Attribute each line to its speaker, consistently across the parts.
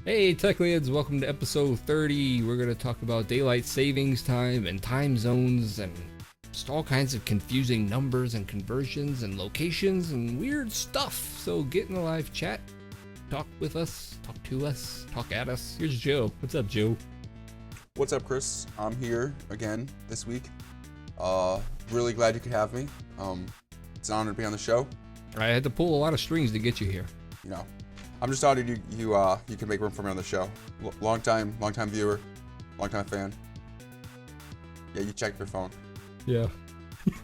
Speaker 1: Hey, Teklians, welcome to episode 30. We're going to talk about daylight savings time and time zones and just all kinds of confusing numbers and conversions and locations and weird stuff. So get in the live chat, talk with us, talk to us, talk at us. Here's Joe. What's up, Joe?
Speaker 2: What's up, Chris? I'm here again this week. Really glad you could have me. It's an honor to be on the show.
Speaker 1: I had to pull a lot of strings to get you here.
Speaker 2: You know, I'm just honored you can make room for me on the show. Long time viewer, long time fan. Yeah, you checked your phone.
Speaker 1: Yeah.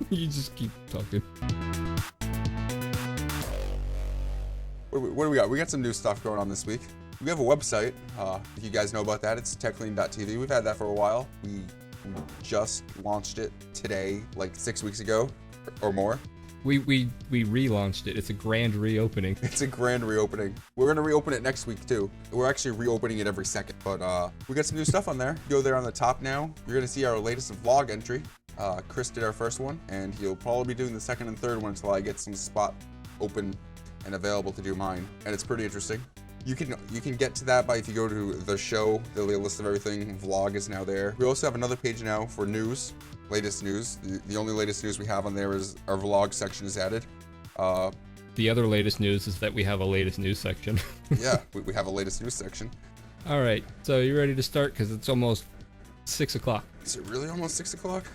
Speaker 1: You just keep talking.
Speaker 2: What do we got? We got some new stuff going on this week. We have a website. If you guys know about that, it's Teklian.TV. We've had that for a while. We just launched it today, like 6 weeks ago or more.
Speaker 1: We relaunched it. It's a grand reopening.
Speaker 2: It's a grand reopening. We're gonna reopen it next week too. We're actually reopening it every second. But we got some new stuff on there. Go there on the top now. You're gonna see our latest vlog entry. Chris did our first one, and he'll probably be doing the second and third one until I get some spot open and available to do mine. And it's pretty interesting. You can get to that by if you go to the show. There'll be a list of everything. Vlog is now there. We also have another page now for news. Latest news. The only latest news we have on there is our vlog section is added.
Speaker 1: The other latest news is that we have a latest news section.
Speaker 2: Yeah, we have a latest news section.
Speaker 1: All right, so you ready to start? Because it's almost 6 o'clock.
Speaker 2: Is it really almost 6 o'clock?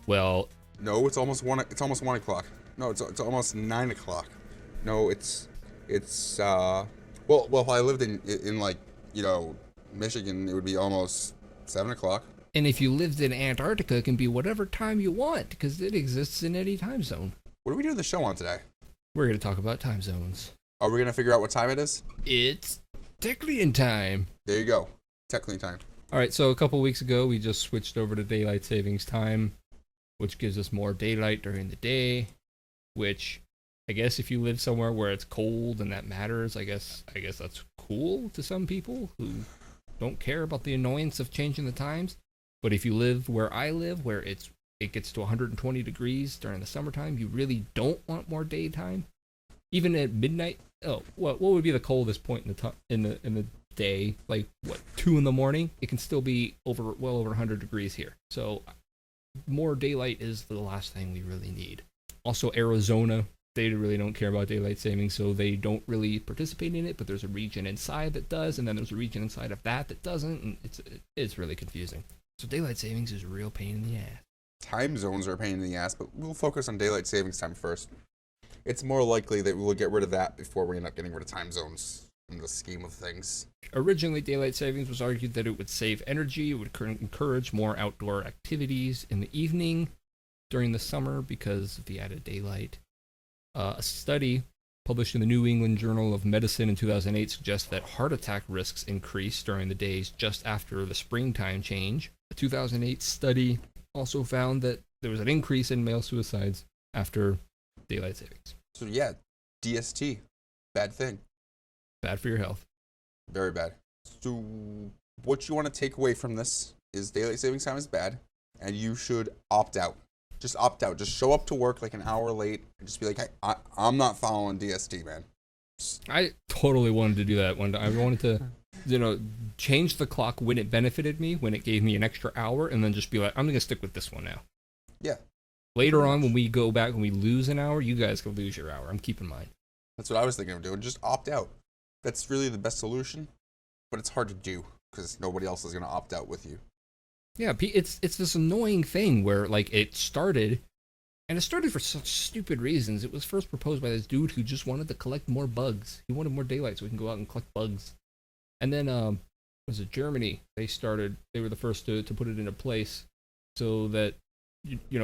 Speaker 1: Well,
Speaker 2: no, it's almost 1 o'clock. No, it's almost 9 o'clock. No, it's well, if I lived in like, Michigan, it would be almost 7 o'clock.
Speaker 1: And if you lived in Antarctica, it can be whatever time you want because it exists in any time zone.
Speaker 2: What are we doing the show on today?
Speaker 1: We're going to talk about time zones.
Speaker 2: Are we going to figure out what time it is?
Speaker 1: It's Teklian time.
Speaker 2: There you go. Teklian time.
Speaker 1: All right, so a couple weeks ago, we just switched over to daylight savings time, which gives us more daylight during the day, which I guess if you live somewhere where it's cold and that matters, I guess that's cool to some people who don't care about the annoyance of changing the times. But if you live where I live, where it gets to 120 degrees during the summertime, you really don't want more daytime. Even at midnight, what would be the coldest point in the day? Like 2 in the morning? It can still be well over 100 degrees here. So more daylight is the last thing we really need. Also, Arizona, they really don't care about daylight saving, so they don't really participate in it. But there's a region inside that does, and then there's a region inside of that doesn't, and it's really confusing. So daylight savings is a real pain in the ass.
Speaker 2: Time zones are a pain in the ass, but we'll focus on daylight savings time first. It's more likely that we'll get rid of that before we end up getting rid of time zones in the scheme of things.
Speaker 1: Originally, daylight savings was argued that it would save energy, it would encourage more outdoor activities in the evening during the summer because of the added daylight. A study published in the New England Journal of Medicine in 2008 suggests that heart attack risks increase during the days just after the springtime change. A 2008 study also found that there was an increase in male suicides after daylight savings.
Speaker 2: So yeah, DST, bad thing.
Speaker 1: Bad for your health.
Speaker 2: Very bad. So what you want to take away from this is daylight savings time is bad, and you should opt out. Just opt out. Just show up to work like an hour late and just be like, hey, I'm not following DST, man.
Speaker 1: I totally wanted to do that one day. I wanted to, change the clock when it benefited me, when it gave me an extra hour, and then just be like, I'm going to stick with this one now.
Speaker 2: Yeah.
Speaker 1: Later on, when we go back, when we lose an hour, you guys can lose your hour. I'm keeping mine.
Speaker 2: That's what I was thinking of doing. Just opt out. That's really the best solution, but it's hard to do because nobody else is going to opt out with you.
Speaker 1: Yeah, it's this annoying thing where, like, it started for such stupid reasons. It was first proposed by this dude who just wanted to collect more bugs. He wanted more daylight so he can go out and collect bugs. And then, was it Germany? They were the first to put it into place so that,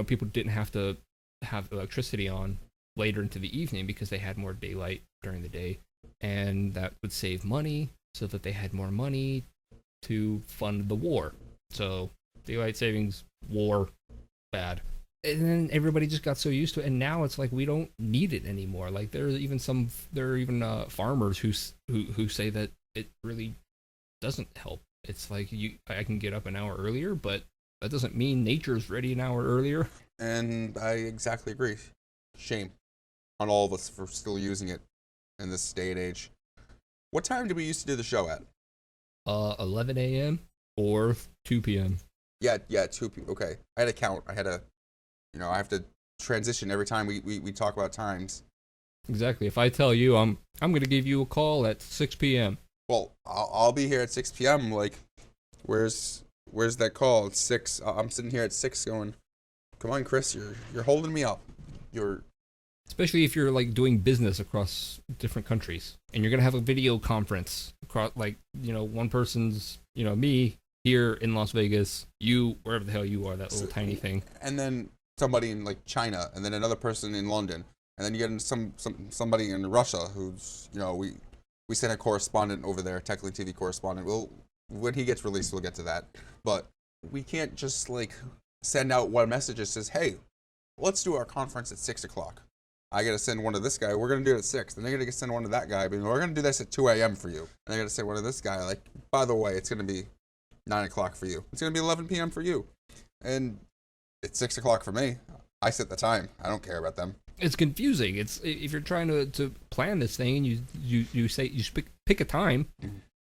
Speaker 1: people didn't have to have electricity on later into the evening because they had more daylight during the day. And that would save money so that they had more money to fund the war. So daylight savings, war, bad. And then everybody just got so used to it, and now it's like we don't need it anymore. Like there are even farmers who say that it really doesn't help. It's like I can get up an hour earlier, but that doesn't mean nature's ready an hour earlier.
Speaker 2: And I exactly agree. Shame on all of us for still using it in this day and age. What time did we used to do the show at?
Speaker 1: 11 a.m. or 2 p.m.
Speaker 2: Yeah, 2 p. Okay, I had to count. I have to transition every time we talk about times.
Speaker 1: Exactly. If I tell you I'm gonna give you a call at 6 p.m.
Speaker 2: Well, I'll be here at 6 p.m. Like, where's that call? It's 6. I'm sitting here at 6 going, come on, Chris, you're holding me up.
Speaker 1: Especially if you're like doing business across different countries and you're gonna have a video conference across, like, one person's, me here in Las Vegas, you wherever the hell you are, that little tiny thing,
Speaker 2: and then somebody in like China, and then another person in London, and then you get somebody in Russia who's we sent a correspondent over there, Teklian.TV correspondent. When he gets released, we'll get to that. But we can't just like send out one message that says, "Hey, let's do our conference at 6 o'clock." I gotta send one to this guy. We're gonna do it at 6. Then I gotta send one to that guy. But we're gonna do this at 2 a.m. for you. And I gotta send one to this guy. Like, by the way, it's gonna be 9 o'clock for you. It's gonna be 11 p.m. for you, and it's 6 o'clock for me. I set the time. I don't care about them.
Speaker 1: It's confusing. It's if you're trying to plan this thing and you say you pick a time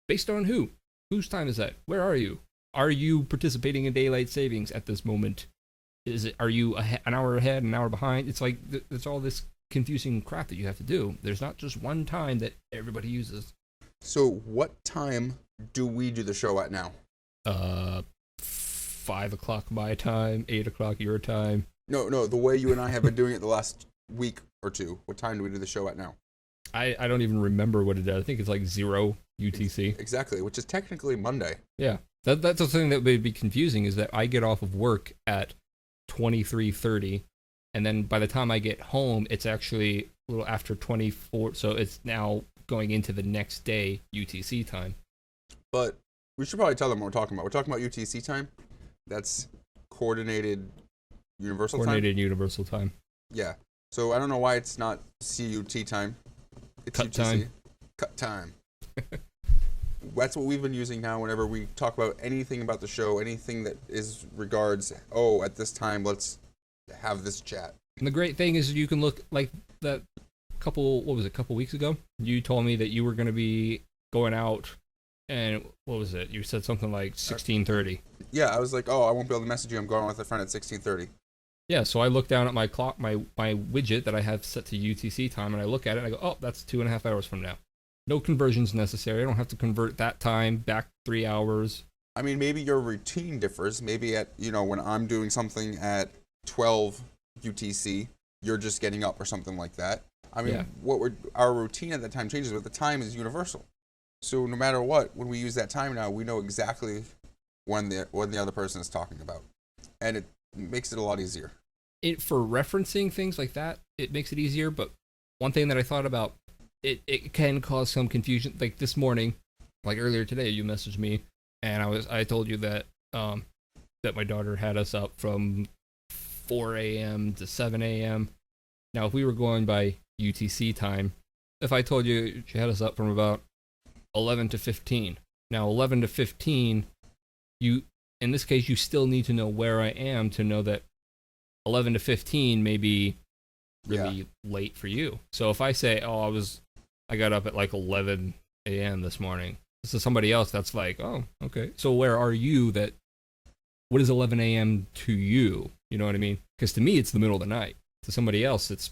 Speaker 1: based on whose time is that? Where are you? Are you participating in daylight savings at this moment? Are you an hour ahead, an hour behind? It's like it's all this confusing crap that you have to do. There's not just one time that everybody uses.
Speaker 2: So what time do we do the show at now?
Speaker 1: 5 o'clock my time, 8 o'clock your time.
Speaker 2: No, the way you and I have been doing it the last week or two. What time do we do the show at now?
Speaker 1: I don't even remember what it is. I think it's like 0 UTC.
Speaker 2: Exactly, which is technically Monday.
Speaker 1: Yeah. That's the thing that would be confusing, is that I get off of work at 23:30, and then by the time I get home, it's actually a little after 24, so it's now going into the next day UTC time.
Speaker 2: But we should probably tell them what we're talking about. We're talking about UTC time. That's coordinated universal time.
Speaker 1: Coordinated universal time.
Speaker 2: Yeah. So I don't know why it's not CUT time. It's
Speaker 1: Cut
Speaker 2: UTC.
Speaker 1: time.
Speaker 2: Cut time. That's what we've been using now whenever we talk about anything about the show, anything that is regards, at this time, let's have this chat.
Speaker 1: And the great thing is you can look like that couple weeks ago? You told me that you were going to be going out, and what was it? You said something like 16:30.
Speaker 2: Yeah, I was like, I won't be able to message you. I'm going with a friend at 16:30.
Speaker 1: Yeah, so I look down at my clock, my widget that I have set to UTC time, and I look at it and I go, that's 2.5 hours from now. No conversions necessary. I don't have to convert that time back 3 hours.
Speaker 2: I mean, maybe your routine differs. Maybe at, when I'm doing something at 12 UTC, you're just getting up or something like that. I mean, our routine at that time changes, but the time is universal. So no matter what, when we use that time now, we know exactly when the other person is talking about. And it makes it a lot easier.
Speaker 1: For referencing things like that, it makes it easier, but one thing that I thought about, it can cause some confusion. Like this morning, like earlier today, you messaged me, and I told you that that my daughter had us up from 4 a.m. to 7 a.m. Now, if we were going by UTC time, if I told you she had us up from about 11 to 15. Now, 11 to 15, in this case, you still need to know where I am to know that 11 to 15 may be really late for you. So if I say, I got up at like 11 a.m. this morning, so somebody else that's like, okay. So where are you what is 11 a.m. to you? You know what I mean? Because to me, it's the middle of the night. To somebody else, it's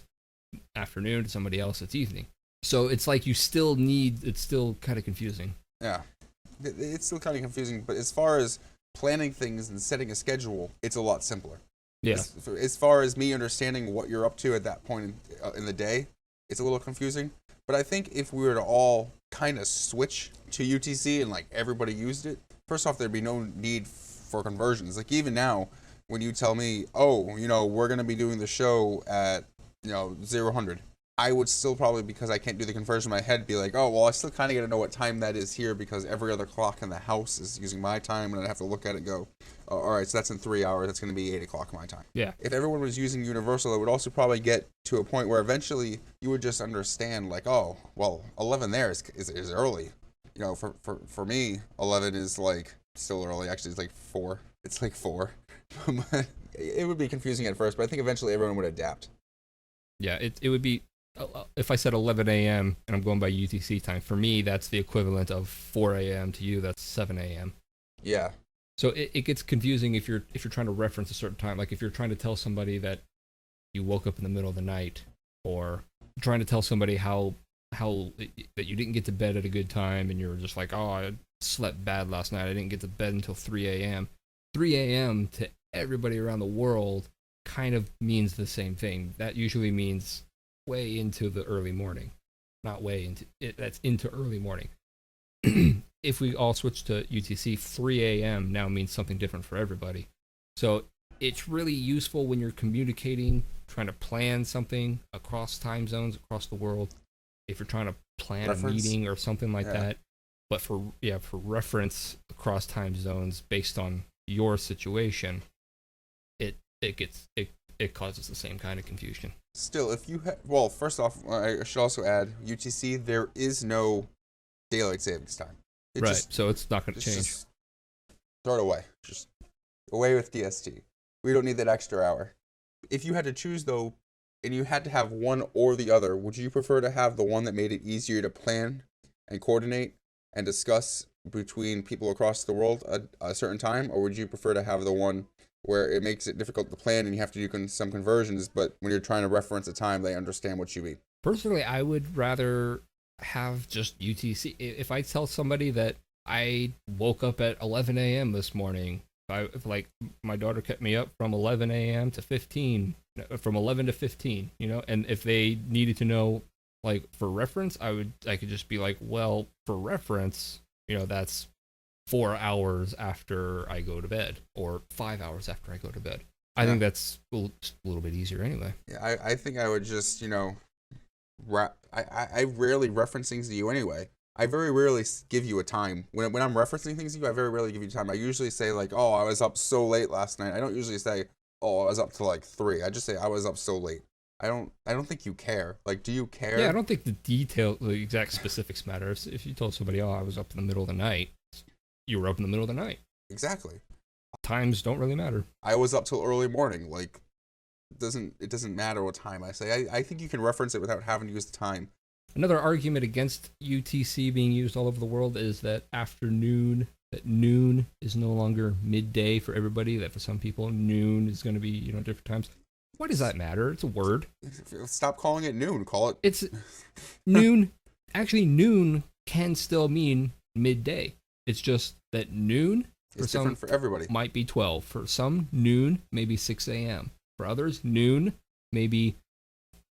Speaker 1: afternoon. To somebody else, it's evening. So it's like it's still kind of confusing.
Speaker 2: Yeah, it's still kind of confusing. But as far as planning things and setting a schedule, it's a lot simpler.
Speaker 1: Yeah.
Speaker 2: As far as me understanding what you're up to at that point in the day, it's a little confusing. But I think if we were to all kind of switch to UTC and like everybody used it, first off, there'd be no need for conversions. Like even now, when you tell me, we're going to be doing the show at 0-100, I would still probably, because I can't do the conversion in my head, be like, I still kind of got to know what time that is here because every other clock in the house is using my time, and I'd have to look at it and go, all right, so that's in 3 hours. That's going to be 8 o'clock my time.
Speaker 1: Yeah.
Speaker 2: If everyone was using Universal, it would also probably get to a point where eventually you would just understand, like, 11 there is early. For me, 11 is like still early. Actually, it's like 4. It's like 4. It would be confusing at first, but I think eventually everyone would adapt.
Speaker 1: Yeah, it would be if I said 11 a.m. and I'm going by UTC time, for me that's the equivalent of 4 a.m. To you, that's 7 a.m.
Speaker 2: Yeah.
Speaker 1: So it gets confusing if you're trying to reference a certain time. Like if you're trying to tell somebody that you woke up in the middle of the night, or trying to tell somebody how that you didn't get to bed at a good time, and you're just like, oh, I slept bad last night. I didn't get to bed until 3 a.m. 3 a.m. to everybody around the world kind of means the same thing. That usually means way into the early morning, not way into it. That's into early morning. If we all switch to UTC, 3 a.m. now means something different for everybody. So it's really useful when you're communicating, trying to plan something across time zones, across the world. If you're trying to plan a meeting or something like that. But for reference across time zones based on your situation, it causes the same kind of confusion.
Speaker 2: Still, if you well, first off, I should also add UTC. There is no daylight savings time.
Speaker 1: So it's not going to change.
Speaker 2: Just throw it away. Just away with DST. We don't need that extra hour. If you had to choose though, and you had to have one or the other, would you prefer to have the one that made it easier to plan and coordinate and discuss between people across the world at a certain time, or would you prefer to have the one where it makes it difficult to plan and you have to do some conversions, but when you're trying to reference a time, they understand what you mean?
Speaker 1: Personally, I would rather have just UTC. If I tell somebody that I woke up at 11 a.m. this morning, if like my daughter kept me up from 11 a.m. to 15, from 11 to 15, and if they needed to know, like for reference, I could just be like, well, for reference, that's 4 hours after I go to bed, or 5 hours after I go to bed. I think that's a little bit easier anyway.
Speaker 2: Yeah, I think I would just, I rarely reference things to you anyway. I very rarely give you a time. When I'm referencing things to you, I very rarely give you time. I usually say like, oh, I was up so late last night. I don't usually say, oh, I was up till like 3. I just say I was up so late. I don't think you care. Like, do you care?
Speaker 1: Yeah, I don't think the exact specifics matter. If you told somebody, oh, I was up in the middle of the night, you were up in the middle of the night.
Speaker 2: Exactly.
Speaker 1: Times don't really matter.
Speaker 2: I was up till early morning. Like, it doesn't matter what time I say. I think you can reference it without having to use the time.
Speaker 1: Another argument against UTC being used all over the world is that noon is no longer midday for everybody, that for some people noon is going to be, different times. Why does that matter? It's a word.
Speaker 2: Stop calling it noon. Call it...
Speaker 1: It's noon. Actually, noon can still mean midday. It's just that noon
Speaker 2: it's different for everybody.
Speaker 1: Might be 12. For some, noon may be 6 a.m. For others, noon may be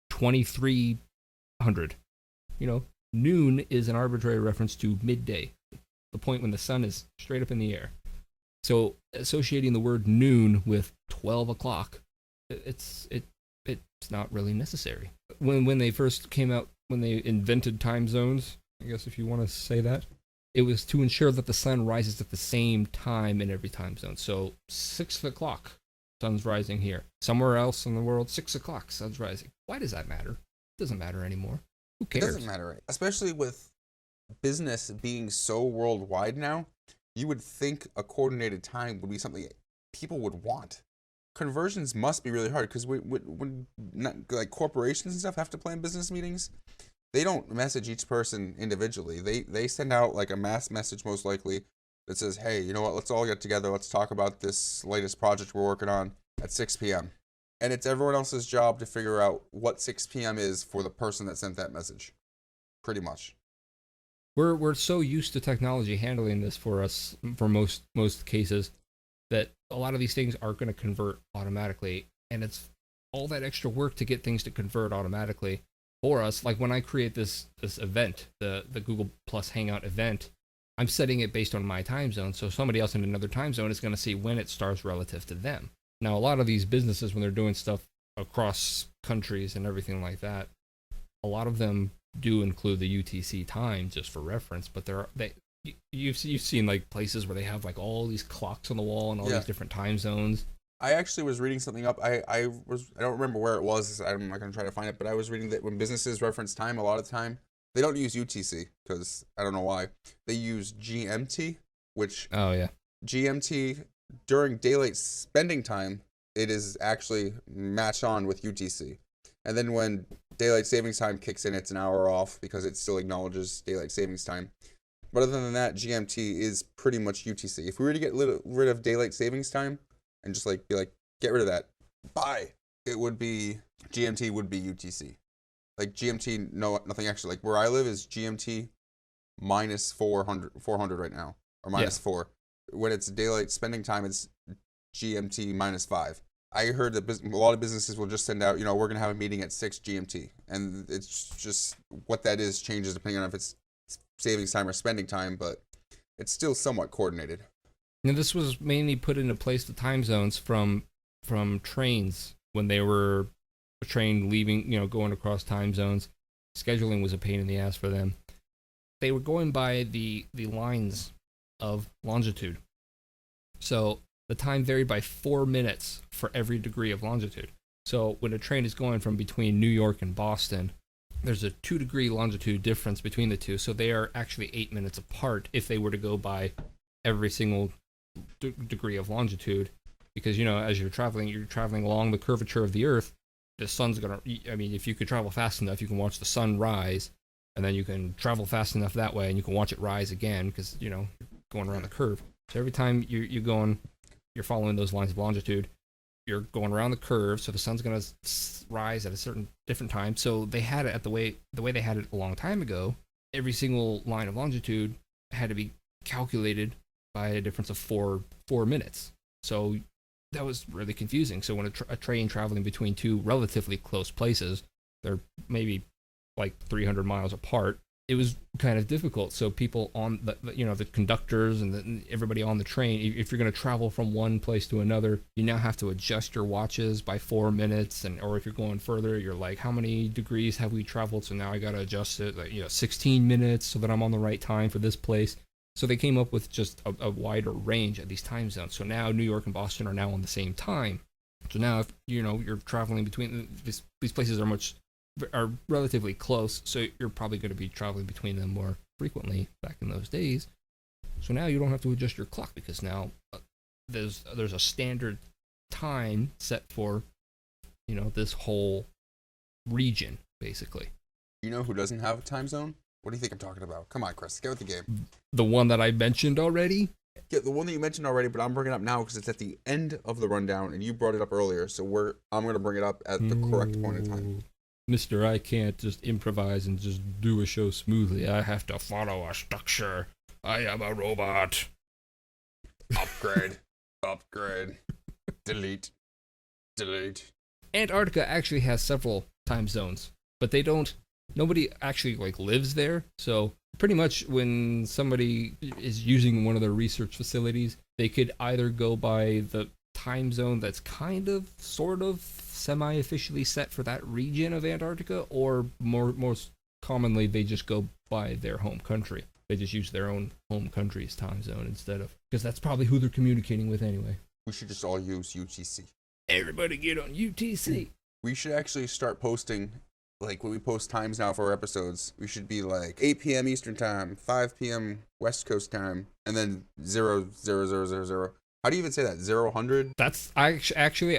Speaker 1: 2300. Noon is an arbitrary reference to midday, the point when the sun is straight up in the air. So associating the word noon with 12 o'clock, it's not really necessary. When they first came out, when they invented time zones, I guess if you want to say that, it was to ensure that the sun rises at the same time in every time zone. So 6 o'clock, sun's rising here. Somewhere else in the world, 6 o'clock, sun's rising. Why does that matter? It doesn't matter anymore. Who cares?
Speaker 2: It doesn't matter, especially with business being so worldwide now. You would think a coordinated time would be something people would want. Conversions must be really hard because when like corporations and stuff have to plan business meetings, they don't message each person individually. They send out like a mass message most likely that says, hey, you know what, let's all get together. Let's talk about this latest project we're working on at 6 p.m. And it's everyone else's job to figure out what 6 p.m. is for the person that sent that message. Pretty much.
Speaker 1: We're so used to technology handling this for us for most cases that a lot of these things aren't going to convert automatically, and it's all that extra work to get things to convert automatically for us. Like when I create this event, the Google Plus Hangout event, I'm setting it based on my time zone, so somebody else in another time zone is going to see when it starts relative to them. Now, a lot of these businesses, when they're doing stuff across countries and everything like that, a lot of them do include the UTC time just for reference, but you've seen like places where they have like all these clocks on the wall and all these different time zones.
Speaker 2: I actually was reading something up. I don't remember where it was. I'm not going to try to find it, but I was reading that when businesses reference time, a lot of the time, they don't use UTC because I don't know why. They use GMT, which GMT during daylight spending time, it is actually matched on with UTC. And then when daylight savings time kicks in, it's an hour off because it still acknowledges daylight savings time. But other than that, GMT is pretty much UTC. If we were to get rid of daylight savings time and just like be like, get rid of that, bye, it would be GMT would be UTC. Like GMT, no, nothing actually. Like where I live is GMT minus 400 right now, or minus 4. When it's daylight spending time, it's GMT minus 5. I heard that a lot of businesses will just send out, we're going to have a meeting at 6 GMT. And it's just what that is changes depending on if it's savings time or spending time, but it's still somewhat coordinated.
Speaker 1: Now, this was mainly put into place, the time zones from trains when they were a train leaving, going across time zones. Scheduling was a pain in the ass for them. They were going by the lines of longitude. So the time varied by 4 minutes for every degree of longitude. So when a train is going from between New York and Boston, there's a 2-degree longitude difference between the two. So they are actually 8 minutes apart if they were to go by every single degree of longitude. Because, as you're traveling along the curvature of the Earth, the sun's going to, if you could travel fast enough, you can watch the sun rise, and then you can travel fast enough that way, and you can watch it rise again because, going around the curve. So every time you're following those lines of longitude, you're going around the curve, so the sun's going to rise at a certain different time. So they had it the way they had it a long time ago. Every single line of longitude had to be calculated by a difference of 4 minutes. So that was really confusing. So when a train traveling between two relatively close places, they're maybe like 300 miles apart, it was kind of difficult. So people on the conductors and everybody on the train, if you're going to travel from one place to another, you now have to adjust your watches by 4 minutes, or if you're going further, you're like, how many degrees have we traveled? So now I got to adjust it, 16 minutes so that I'm on the right time for this place. So they came up with just a wider range of these time zones. So now New York and Boston are now on the same time. So now if you're traveling between these places are relatively close, so you're probably going to be traveling between them more frequently back in those days. So now you don't have to adjust your clock because now there's a standard time set for this whole region basically.
Speaker 2: You know who doesn't have a time zone? What do you think I'm talking about? Come on, Chris, get with the game.
Speaker 1: The one that I mentioned already?
Speaker 2: Yeah, the one that you mentioned already, but I'm bringing it up now because it's at the end of the rundown, and you brought it up earlier, so I'm going to bring it up at the correct point in time.
Speaker 1: Mister, I can't just improvise and just do a show smoothly. I have to follow a structure. I am a robot.
Speaker 2: Upgrade. Delete.
Speaker 1: Antarctica actually has several time zones, but nobody actually lives there. So pretty much when somebody is using one of their research facilities, they could either go by the time zone that's kind of, sort of, semi-officially set for that region of Antarctica, or most commonly they just go by their home country. They just use their own home country's time zone instead of, because that's probably who they're communicating with anyway.
Speaker 2: We should just all use UTC.
Speaker 1: Everybody get on UTC.
Speaker 2: We should actually start posting, when we post times now for our episodes, we should be 8 p.m. Eastern time, 5 p.m. West Coast time, and then 000000. How do you even say that? 000?
Speaker 1: That's I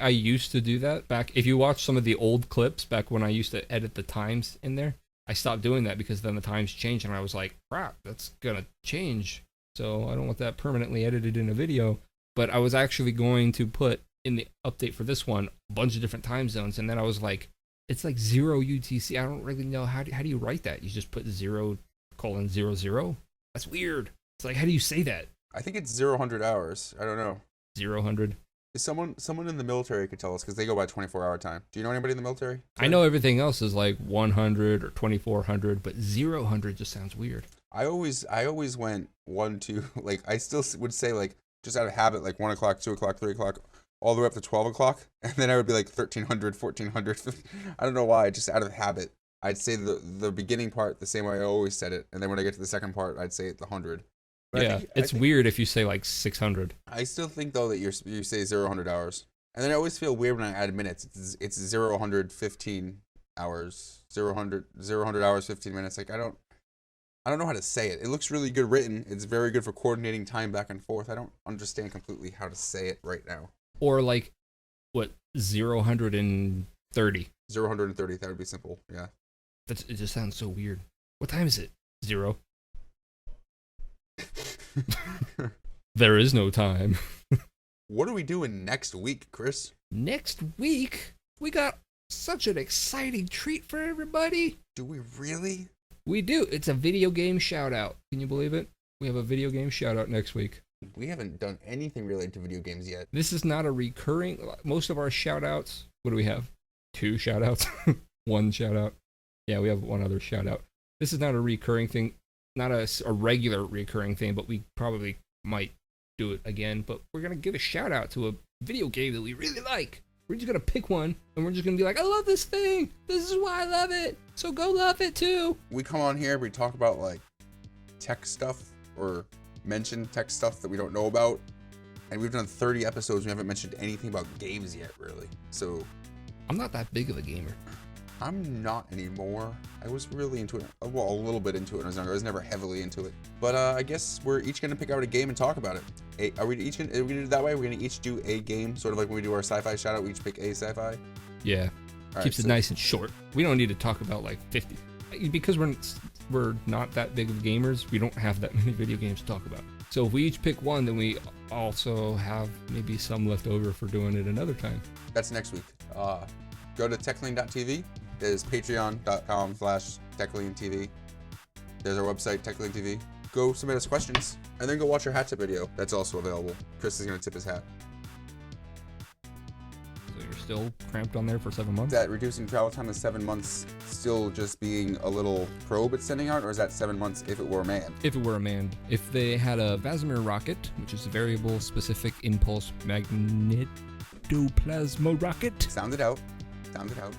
Speaker 1: used to do that back. If you watch some of the old clips back when I used to edit the times in there, I stopped doing that because then the times changed and I was like, crap, that's gonna change. So I don't want that permanently edited in a video. But I was actually going to put in the update for this one a bunch of different time zones, and then I was like, it's 0 UTC. I don't really know how do you write that? You just put 0:00? That's weird. It's how do you say that?
Speaker 2: I think it's 0 hours. I don't know.
Speaker 1: 0.
Speaker 2: Is someone in the military could tell us because they go by 24-hour time. Do you know anybody in the military?
Speaker 1: I know everything else is 100 or 2400, but 0 just sounds weird.
Speaker 2: I always went 1, 2. I still would say just out of habit 1 o'clock, 2 o'clock, 3 o'clock, all the way up to 12 o'clock, and then I would be 1300, 1400. I don't know why. Just out of habit, I'd say the beginning part the same way I always said it, and then when I get to the second part, I'd say the 100. But
Speaker 1: yeah, it's weird if you say 600.
Speaker 2: I still think though that you say 0 hours, and then I always feel weird when I add minutes. It's 0 15 hours, 0 hours 15 minutes. I don't know how to say it. It looks really good written. It's very good for coordinating time back and forth. I don't understand completely how to say it right now.
Speaker 1: Or 0 130.
Speaker 2: 0-130th. That would be simple. Yeah.
Speaker 1: It just sounds so weird. What time is it? 0. There is no time.
Speaker 2: What are we doing next week, Chris?
Speaker 1: Next week, we got such an exciting treat for everybody.
Speaker 2: Do we really?
Speaker 1: We do. It's a video game shout out. Can you believe it? We have a video game shout out next week.
Speaker 2: We haven't done anything related to video games yet.
Speaker 1: This is not a recurring. Most of our shout outs, what do we have? 2 shout outs? 1 shout out? Yeah, we have 1 other shout out. This is not a recurring thing, not a regular recurring thing, but we probably might do it again. But we're going to give a shout out to a video game that we really like. We're just going to pick one, and we're just going to be like, I love this thing. This is why I love it. So go love it too.
Speaker 2: We come on here, we talk about like tech stuff or mention tech stuff that we don't know about. And we've done 30 episodes. We haven't mentioned anything about games yet, really. So
Speaker 1: I'm not that big of a gamer.
Speaker 2: I'm not anymore. I was really into it. Well, a little bit into it when I was younger. I was never heavily into it. But I guess we're each going to pick out a game and talk about it. Are we going to do it that way? We're going to each do a game, sort of like when we do our sci-fi shout out, we each pick a sci-fi?
Speaker 1: Yeah. Keeps it nice and short. We don't need to talk about like 50. Because we're not that big of gamers, we don't have that many video games to talk about. So if we each pick one, then we also have maybe some left over for doing it another time.
Speaker 2: That's next week. Go to Teklian.TV. There's patreon.com/Teklian.TV. There's our website, Teklian.TV. Go submit us questions, and then go watch our hat tip video. That's also available. Chris is going to tip his hat.
Speaker 1: So you're still cramped on there for 7 months?
Speaker 2: That reducing travel time is 7 months still just being a little probe it's sending out, or is that 7 months if it were a man?
Speaker 1: If it were a man. If they had a Vasimir rocket, which is a variable specific impulse magnetoplasma rocket.
Speaker 2: Sound it out. Sound it out.